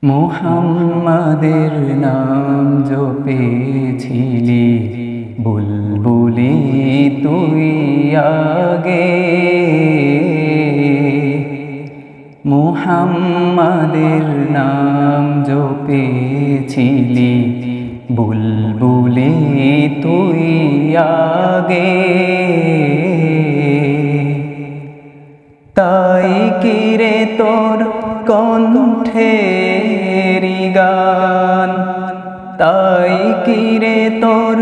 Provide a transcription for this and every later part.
মুহাম্মাদের নাম জপেছিলি বুলবুলি তুই আগে। মুহাম্মাদের নাম জপেছিলি বুলবুলি তুই আগে। তাই কিরে তোর কণ্ঠেরি গান, তাই কিরে তোর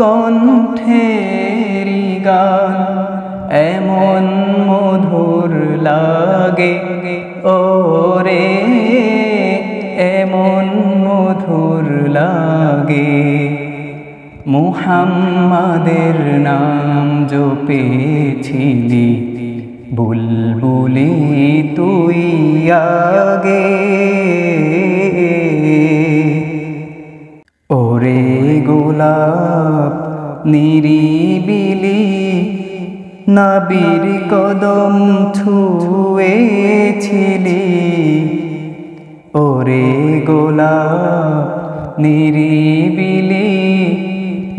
কণ্ঠেরি গান এমন মধুর লাগে ওরে, এমন মধুর লাগে। মুহাম্মাদের নাম জপেছিলি বুলবুলি তুই আগে। ওরে গোলাপ নিরিবিলি নবীর কদম ছুঁয়েছিলি। ওরে গোলাপ নিরিবিলি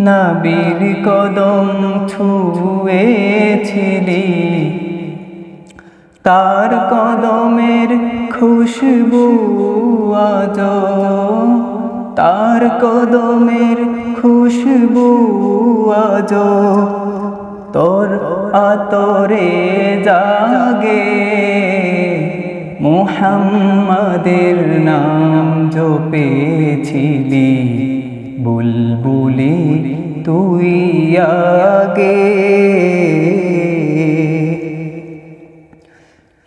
নবীর কদম ছুঁয়েছিলি। তার কদমের খুশবু আজ, তার কদমের খুশবু আজ তোর আতরে জাগে। মুহাম্মাদের নাম জপেছিলি বুলবুলি তুই আগে।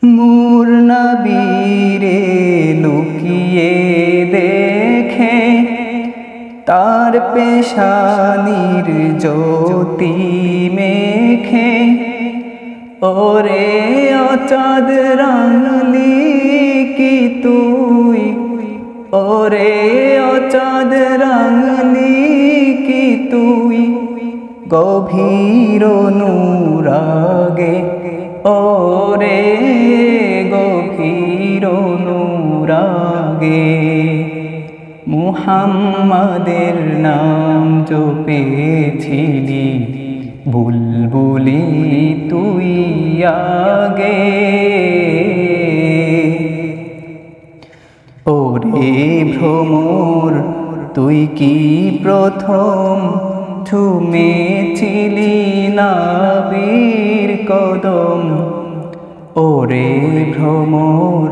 নূর নবীরে লুকিয়ে দেখে তার পেশানির জ্যোতি মেখে। ওরে চাঁদ রাঙলি কি তুই, ওরে চাঁদ রাঙলি কি তুই গভীর অনুরাগে। ওরে গভীর অনুরাগে। মুহাম্মাদের নাম জপেছিলি বুলবুলি তুই আগে। ওরে ভ্রমর তুই কি প্রথম ছুঁয়েছিলি নবীর কদম। ওরে ভ্রমর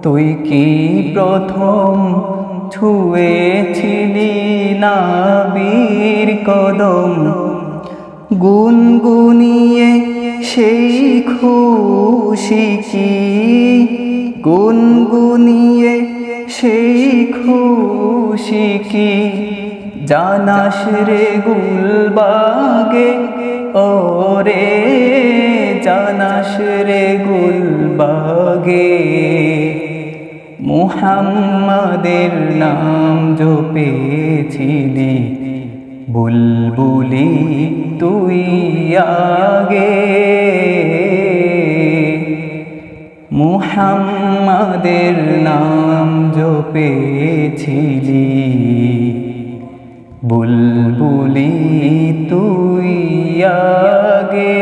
তুই কি প্রথম ছুঁয়েছিলি নবীর কদম। গুনগুনিয়ে সেই খুশি কি, গুনগুনিয়ে সেই খুশি কি জানাস রে গুলবাগে। ওরে জানাস রে গুলবাগে। মুহাম্মাদের নাম জপেছিলি বুলবুলি তুই আগে। মুহাম্মাদের নাম জপেছিলি বুলবুলি তুই আগে।